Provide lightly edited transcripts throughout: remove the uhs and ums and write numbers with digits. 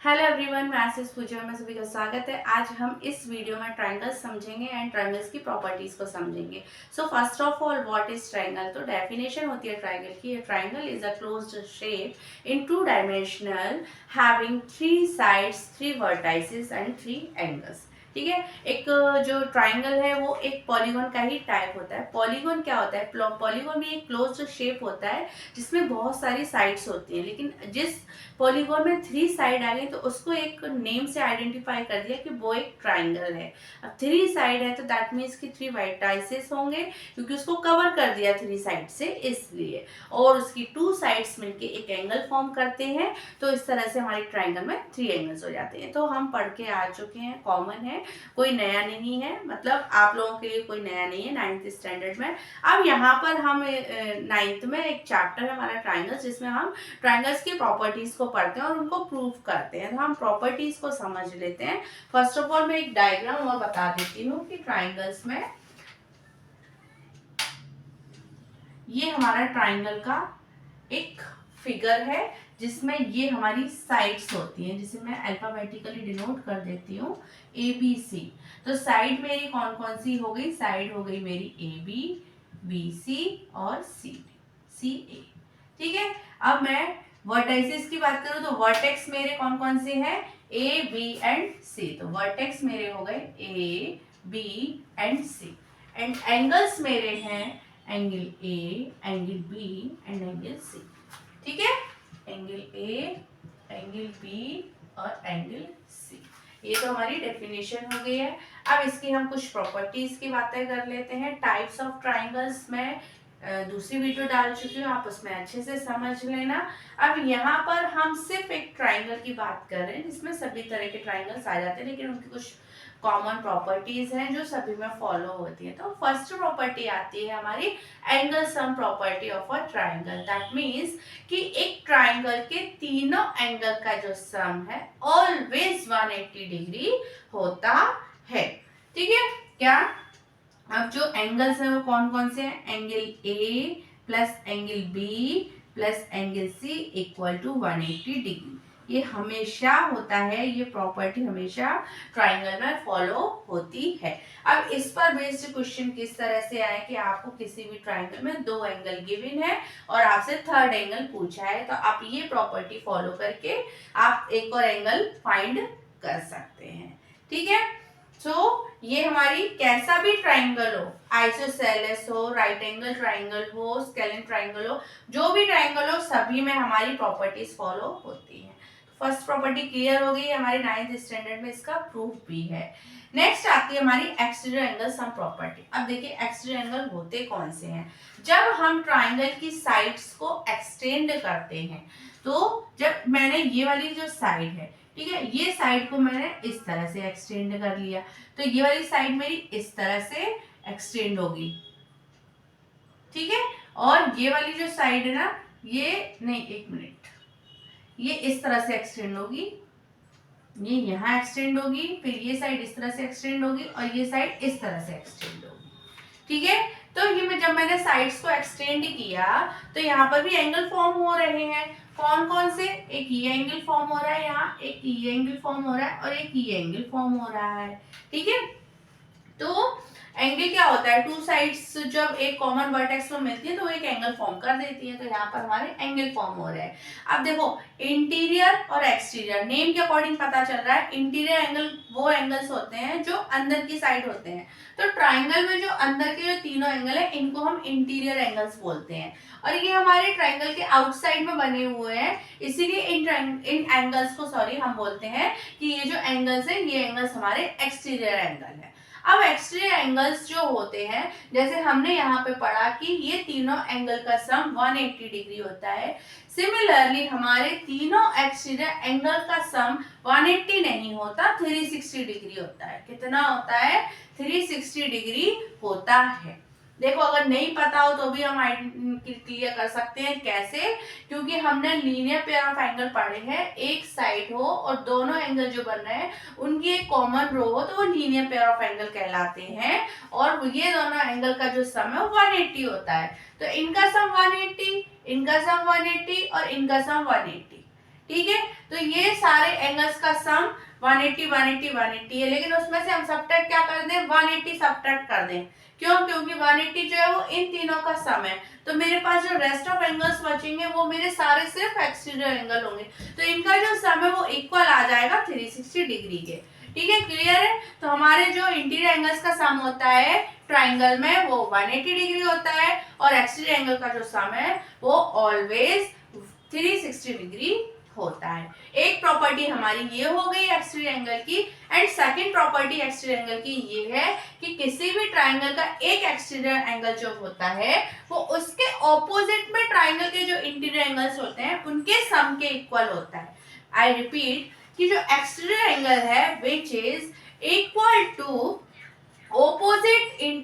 Hello everyone, मैं आशीष पूजा में सभी का स्वागत है। आज हम इस वीडियो में ट्रायंगल्स समझेंगे एंड ट्रायंगल्स की प्रॉपर्टीज को समझेंगे। So first of all, what is triangle? तो डेफिनेशन होती है ट्रायंगल की। Triangle is a closed shape in two dimensional having three sides, three vertices and three angles. ठीक है। एक जो ट्राइंगल है वो एक पॉलीगॉन का ही टाइप होता है। पॉलीगॉन क्या होता है? पॉलीगॉन भी एक क्लोज्ड शेप होता है जिसमें बहुत सारी साइड्स होती हैं, लेकिन जिस पॉलीगॉन में थ्री साइड आ गई तो उसको एक नेम से आइडेंटिफाई कर दिया कि वो एक ट्राइंगल है। अब थ्री साइड है तो दैट मीन्स कि थ्री वर्टाइसेस होंगे, क्योंकि उसको कवर कर दिया थ्री साइड से इसलिए, और उसकी टू साइड्स मिलके एक एंगल फॉर्म करते हैं। तो इस तरह से हमारे ट्राइंगल में थ्री एंगल्स हो जाते हैं। तो हम पढ़ के आ चुके हैं, कॉमन है, कोई नया नहीं है, मतलब आप लोगों के लिए कोई नया नहीं है 9th स्टैंडर्ड में। अब यहाँ पर हम 9th में एक चैप्टर है हमारा ट्राइंगल्स, जिसमें हम ट्राइंगल्स की प्रॉपर्टीज को पढ़ते हैं और उनको प्रूव करते हैं। तो हम प्रॉपर्टीज को समझ लेते हैं। फर्स्ट ऑफ ऑल मैं एक डायग्राम और बता देती हूँ कि ट्राइंगल्स में ये हमारा ट्राइंगल का एक फिगर है जिसमें ये हमारी साइड्स होती हैं, जिसे मैं अल्फाबेटिकली डिनोट कर देती हूँ ABC। तो साइड मेरी कौन कौन सी हो गई? साइड हो गई मेरी AB, BC और CA। ठीक है। अब मैं वर्टाइसेस की बात करूं तो वर्टेक्स मेरे कौन कौन से हैं? A, B and C। तो वर्टेक्स मेरे हो गए A, B and C। And angles मेरे हैं angle A, angle B and angle C। ठीक है। एंगल A, एंगल B और एंगल C। ये तो हमारी डेफिनेशन हो गई है। अब इसकी हम कुछ प्रॉपर्टीज की बातें कर लेते हैं। टाइप्स ऑफ ट्राइंगल्स में दूसरी वीडियो डाल चुकी हूँ, आप उसमें अच्छे से समझ लेना। अब यहाँ पर हम सिर्फ एक ट्राइंगल की बात कर रहे हैं जिसमें सभी तरह के ट्राइंगल्स आ जाते हैं, लेकिन उनकी कुछ कॉमन प्रॉपर्टीज हैं जो सभी में फॉलो होती है। तो फर्स्ट प्रॉपर्टी आती है हमारी angle sum property of a triangle. That means कि एक ट्राइंगल के तीनों एंगल का जो सम है ऑलवेज 180 डिग्री होता है। ठीक है क्या? अब जो एंगल्स हैं वो कौन कौन से हैं? Angle A plus angle B plus angle C equal to 180 degree. ये हमेशा होता है, ये प्रॉपर्टी हमेशा ट्राइंगल में फॉलो होती है। अब इस पर बेस्ड क्वेश्चन किस तरह से आए कि आपको किसी भी ट्राइंगल में दो एंगल गिवन है और आपसे थर्ड एंगल पूछा है, तो आप ये प्रॉपर्टी फॉलो करके आप एक और एंगल फाइंड कर सकते हैं। ठीक है। ये हमारी कैसा भी ट्राइंगल हो, आइसोसेलेस हो, राइट एंगल ट्राइंगल हो, स्केलिन ट्राइंगल हो, जो भी ट्राइंगल हो सभी में हमारी प्रॉपर्टीज फॉलो होती हैं। फर्स्ट प्रॉपर्टी क्लियर हो गई, हमारे 9th स्टैंडर्ड में इसका प्रूफ भी है। नेक्स्ट आती है हमारी एक्सटीरियर एंगल सम प्रॉपर्टी। अब देखिए एक्सटीरियर एंगल होते कौन से हैं? जब हम ट्राइंगल की साइड्स को एक्सटेंड करते हैं, तो जब मैंने ये वाली जो साइड है, ठीक है, ये साइड को मैंने इस तरह से एक्सटेंड कर लिया, तो ये वाली साइड मेरी इस तरह से एक्सटेंड होगी। ठीक है। और ये वाली जो साइड है ना, ये नहीं, एक मिनट, ये इस तरह से एक्सटेंड होगी, ये यहाँ एक्सटेंड होगी, फिर ये साइड इस तरह से एक्सटेंड होगी और ये साइड इस तरह से एक्सटेंड होगी। ठीक है। तो ये जब मैंने साइड्स को एक्सटेंड किया तो यहाँ पर भी एंगल फॉर्म हो रहे हैं। कौन कौन से? एक ये एंगल फॉर्म हो रहा है यहाँ, एक ये एंगल फॉर्म हो रहा है और एक ये एंगल फॉर्म हो रहा है। ठीक है। तो एंगल क्या होता है? टू साइड्स जब एक कॉमन वर्टेक्स में मिलती है तो वो एक एंगल फॉर्म कर देती है। तो यहाँ पर हमारे एंगल फॉर्म हो रहे हैं। अब देखो इंटीरियर और एक्सटीरियर, नेम के अकॉर्डिंग पता चल रहा है। इंटीरियर एंगल वो एंगल्स होते हैं जो अंदर की साइड होते हैं। तो ट्राइंगल में जो अंदर के जो तीनों एंगल है इनको हम इंटीरियर एंगल्स बोलते हैं, और ये हमारे ट्राइंगल के आउटसाइड में बने हुए हैं, इसीलिए इन एंगल्स को हम बोलते हैं कि ये जो एंगल्स है ये एंगल्स हमारे एक्सटीरियर एंगल है। अब एक्सटीरियर एंगल्स जो होते हैं, जैसे हमने यहाँ पे पढ़ा कि ये तीनों एंगल का सम 180 डिग्री होता है। सिमिलरली हमारे तीनों एक्सटीरियर एंगल का सम 180 नहीं होता, 360 डिग्री होता है। कितना होता है? 360 डिग्री होता है। देखो अगर नहीं पता हो तो भी हम क्लियर कर सकते हैं। कैसे? क्योंकि हमने लीनियर पेयर ऑफ एंगल पढ़े हैं। एक साइड हो और दोनों एंगल जो बन रहे हैं उनकी एक कॉमन रो हो तो वो लीनियर पेयर ऑफ एंगल कहलाते हैं, और ये दोनों एंगल का जो सम है 180 होता है। तो इनका सम 180, इनका सम 180 और इनका सम 180। ठीक है। तो ये सारे एंगल्स का सम 180 180 180 है, लेकिन उसमें से हम सब्ट्रैक्ट क्या कर दें, 180 सब्ट्रैक्ट कर दें। क्यों? क्योंकि 180 जो है वो इन तीनों का सम है, तो मेरे पास जो रेस्ट ऑफ एंगल्स बचेंगे वो मेरे सारे सिर्फ एक्सटीरियर एंगल होंगे, तो इनका जो सम है वो इक्वल आ जाएगा 360 डिग्री के। ठीक है, क्लियर है? तो हमारे जो इंटीरियर एंगल्स का सम होता है ट्राइंगल में वो 180 डिग्री होता है, और एक्सटीरियर एंगल का जो सम है वो ऑलवेज 360 डिग्री होता है। एक प्रॉपर्टी हमारी ये हो गई एक्सटीरियर एंगल की, and second property exterior angle की ये है कि किसी भी ट्राइंगल का एक एक्सटीरियर एंगल जो होता है वो उसके ऑपोजिट में ट्राइंगल के जो इंटीरियर एंगल्स होते हैं उनके सम के इक्वल होता है। आई रिपीट कि जो एक्सटीरियर एंगल है which is equal to opposite in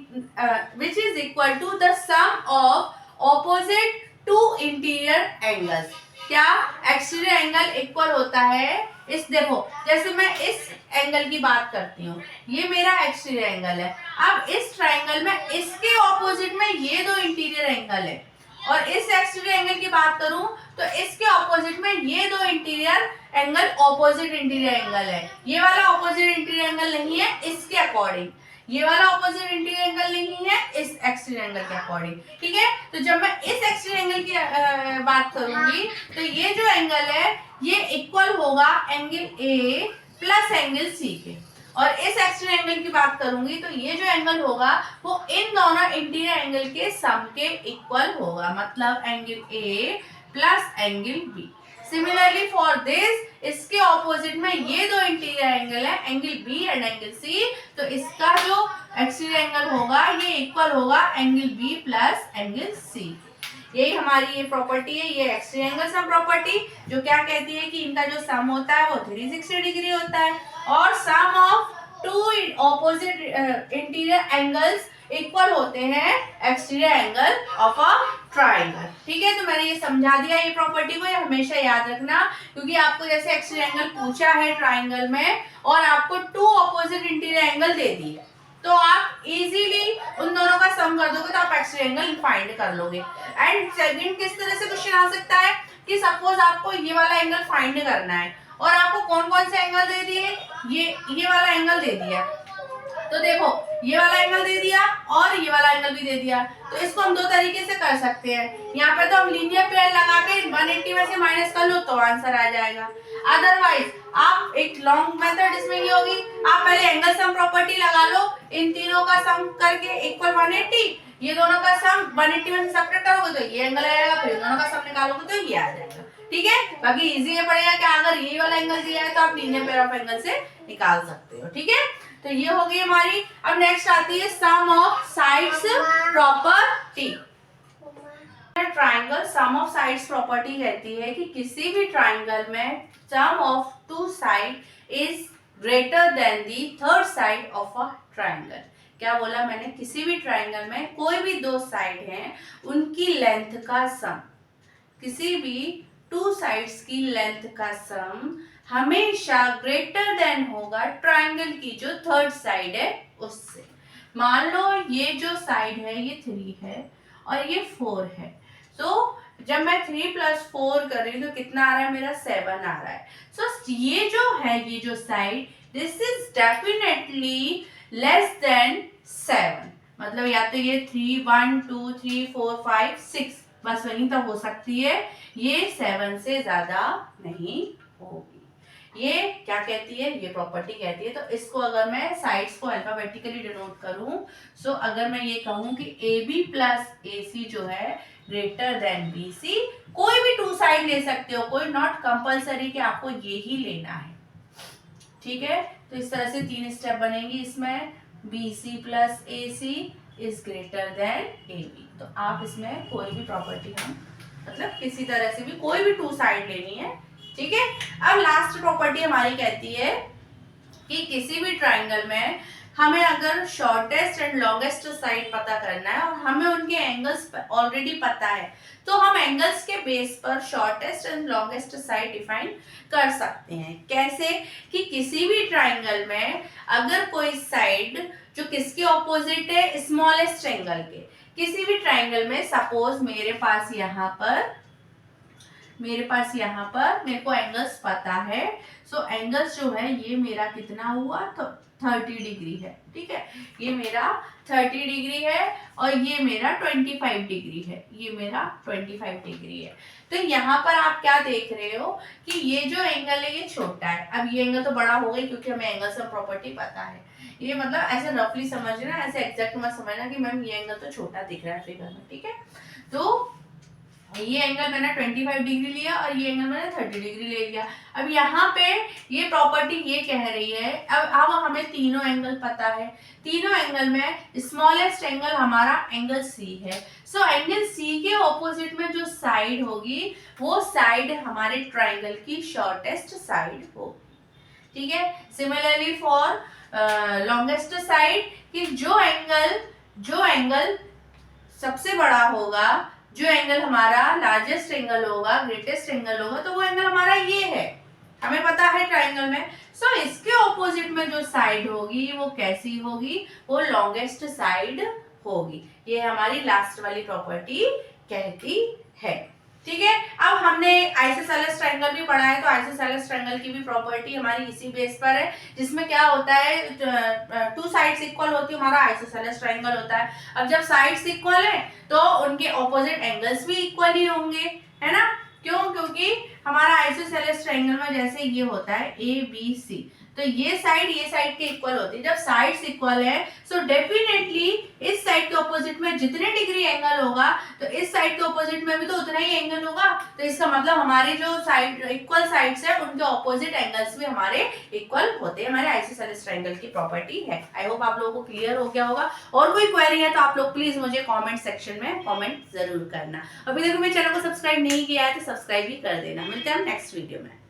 which is equal to the sum of opposite two interior angles। क्या एक्सटीरियर एंगल इक्वल होता है इस, देखो जैसे मैं इस एंगल की बात करती हूँ, ये मेरा एक्सटीरियर एंगल है। अब इस ट्राइंगल में इसके ऑपोजिट में ये दो इंटीरियर एंगल है, और इस एक्सटीरियर एंगल की बात करूं तो इसके ऑपोजिट में ये दो interior angle opposite interior angle है। ये वाला ऑपोजिट इंटीरियर एंगल नहीं है इसके अकॉर्डिंग, ये वाला ऑपोजिट इंटीरियर एंगल नहीं है इस एक्सटीरियर एंगल के अकॉर्डिंग। ठीक है, तो जब मैं इस एक्सटीरियर एंगल की बात करूंगी तो ये जो एंगल है ये इक्वल होगा angle A plus angle C के, और इस एक्सटीरियर एंगल की बात करूंगी तो ये जो एंगल होगा वो इन दोनों इंटीरियर एंगल के सम के इक्वल होगा, मतलब angle A plus angle B. Similarly for this, इसके ऑपोजिट में ये दो इंटीरियर एंगल है angle B and angle C, तो इसका जो एक्सटीरियर एंगल होगा ये इक्वल होगा angle B plus angle C. यही हमारी ये प्रॉपर्टी है, ये एक्सटीरियर एंगल सम प्रॉपर्टी, जो क्या कहती है कि इनका जो सम होता है वो 360 डिग्री होता है, और sum of two opposite interior angles equal होते हैं exterior angle of a triangle. ठीक है, तो मैंने ये समझा दिया ये प्रॉपर्टी को, ये हमेशा याद रखना, क्योंकि आपको जैसे एक्सटीरियर एंगल पूछा है ट्राइंगल में और आपको टू ऑपोजिट इंटीरियर एंगल दे दी है, तो आप इजीली उन दोनों का सम कर दोगे तो आप एक्सटीरियर एंगल फाइंड कर लोगे। एंड सेकंड किस तरह से क्वेश्चन आ सकता है कि सपोज आपको ये वाला एंगल फाइंड करना है और आपको कौन कौन से एंगल दे दिए, ये वाला एंगल दे दिया, तो देखो ये वाला एंगल दे दिया और ये वाला एंगल भी दे दिया, तो इसको हम दो तरीके से कर सकते हैं। यहाँ पे तो हम लीनियर पेयर लगा के 180 में से माइनस कर लो तो आंसर आ जाएगा। अदरवाइज आप एक लॉन्ग मेथड इसमें ये होगी, आप पहले एंगल सम प्रॉपर्टी लगा लो, इन तीनों का सम करके इक्वल 180, ये दोनों का सम 180 में से सब्ट्रैक्ट करोगे तो ये एंगल आएगा, फिर दोनों का सम निकालोगे तो ये आ जाएगा। ठीक है, बाकी इजी ये पड़ेगा कि अगर ये वाला एंगल दिया है तो आप लीनियर पेयर ऑफ एंगल से निकाल सकते हो। ठीक है, तो ये हो गई हमारी। अब नेक्स्ट आती है sum of sides property. Triangle sum of sides property कहती है कि किसी भी ट्राइंगल में sum of two side is greater than the third side of a triangle. क्या बोला मैंने, किसी भी ट्राइंगल में कोई भी दो साइड हैं उनकी लेंथ का सम, किसी भी टू साइड्स की लेंथ का सम हमेशा ग्रेटर देन होगा ट्राइंगल की जो थर्ड साइड है उससे। मान लो ये जो साइड है ये 3 है और ये 4 है, तो जब मैं 3 + 4 कर रही हूँ तो कितना आ रहा है मेरा 7 आ रहा है। सो ये जो है ये जो side this is definitely less than 7, मतलब या तो ये 3 1 2 3 4 5 6 बस वहीं तक हो सकती है, ये 7 से ज्यादा नहीं होगी। ये क्या कहती है, ये प्रॉपर्टी कहती है। तो इसको अगर मैं साइड्स को अल्फाबेटिकली डिनोट करूं, सो अगर मैं ये कहूं कि AB + AC जो है ग्रेटर देन BC, कोई भी टू साइड ले सकते हो, कोई नॉट कंपलसरी कि आपको ये ही लेना है। ठीक है, तो इस तरह से 3 स्टेप बनेंगी इसमें, BC + AC is greater then AB। तो आप इसमें कोई भी प्रॉपर्टी हम मतलब किसी तरह से भी कोई भी टू साइड लेनी है। ठीक है, अब लास्ट प्रॉपर्टी हमारी कहती है कि किसी भी ट्राइंगल में हमें अगर शॉर्टेस्ट एंड लॉन्गेस्ट साइड पता करना है और हमें उनके एंगल्स ऑलरेडी पता है, तो हम एंगल्स के बेस पर shortest and longest side define कर सकते हैं। कैसे कि किसी भी ट्राइंगल में अगर कोई साइड जो किसके ऑपोजिट है, स्मॉलेस्ट एंगल के, किसी भी ट्राइंगल में सपोज मेरे पास यहाँ पर मेरे पास यहाँ पर मेरे को एंगल्स पता है। सो एंगल्स जो है ये मेरा कितना हुआ, तो 30 डिग्री है, ठीक है। ये मेरा 30 डिग्री है और ये मेरा 25 डिग्री है, ये मेरा 25 डिग्री है। तो यहाँ पर आप क्या देख रहे हो कि ये जो एंगल है ये छोटा है। अब ये एंगल तो बड़ा हो गई क्योंकि हमें एंगल से प्रॉपर्टी पता है। ये मतलब ऐसे रफली समझना, ऐसे एग्जैक्ट मत समझना कि मैम ये एंगल तो छोटा दिख रहा है फिगर में, ठीक है। तो ये एंगल मैंने 25 डिग्री लिया और ये एंगल मैंने 30 डिग्री ले लिया। अब यहाँ पे ये प्रॉपर्टी ये कह रही है, अब हमें तीनों एंगल पता है। तीनों एंगल में स्मॉलेस्ट एंगल हमारा एंगल सी है। सो एंगल सी के ऑपोजिट में जो साइड होगी वो साइड हमारे ट्राइंगल की शॉर्टेस्ट साइड होगी, ठीक है। सिमिलरली फॉर लॉन्गेस्ट साइड, कि जो एंगल सबसे बड़ा होगा, जो एंगल हमारा लार्जेस्ट एंगल होगा, ग्रेटेस्ट एंगल होगा, तो वो एंगल हमारा ये है, हमें पता है ट्राइंगल में। सो इसके ऑपोजिट में जो साइड होगी वो कैसी होगी, वो लॉन्गेस्ट साइड होगी। ये हमारी लास्ट वाली प्रॉपर्टी कहती है, ठीक है। अब हमने आइसोसेलेस ट्रायंगल भी पढ़ा है, तो आइसोसेलेस ट्रायंगल की भी प्रॉपर्टी हमारी इसी बेस पर है, जिसमें क्या होता है, टू साइड्स इक्वल होती है, हमारा आइसोसेलेस ट्रायंगल होता है। अब जब साइड्स इक्वल है तो उनके ऑपोजिट एंगल्स भी इक्वल ही होंगे, है ना। क्यों? क्योंकि हमारा आइसोसेलेस ट्रायंगल में जैसे ये होता है ABC, तो ये साइड के इक्वल होती है। जब साइड्स इक्वल है सो डेफिनेटली इस साइड के ऑपोजिट में जितने डिग्री एंगल होगा तो इस साइड के ऑपोजिट में भी तो उतना ही एंगल होगा। तो इसका मतलब हमारे जो साइड इक्वल साइड्स है उनके ऑपोजिट एंगल्स भी हमारे इक्वल होते हैं। हमारे आइसोसेलेस ट्रायंगल की प्रॉपर्टी है। आई होप आप लोगों को क्लियर हो गया होगा। और कोई क्वेरी है तो आप लोग प्लीज मुझे कॉमेंट सेक्शन में कॉमेंट जरूर करना। अभी तक मेरे चैनल को सब्सक्राइब नहीं किया है तो सब्सक्राइब भी कर देना। मिलते हैं हम नेक्स्ट वीडियो में।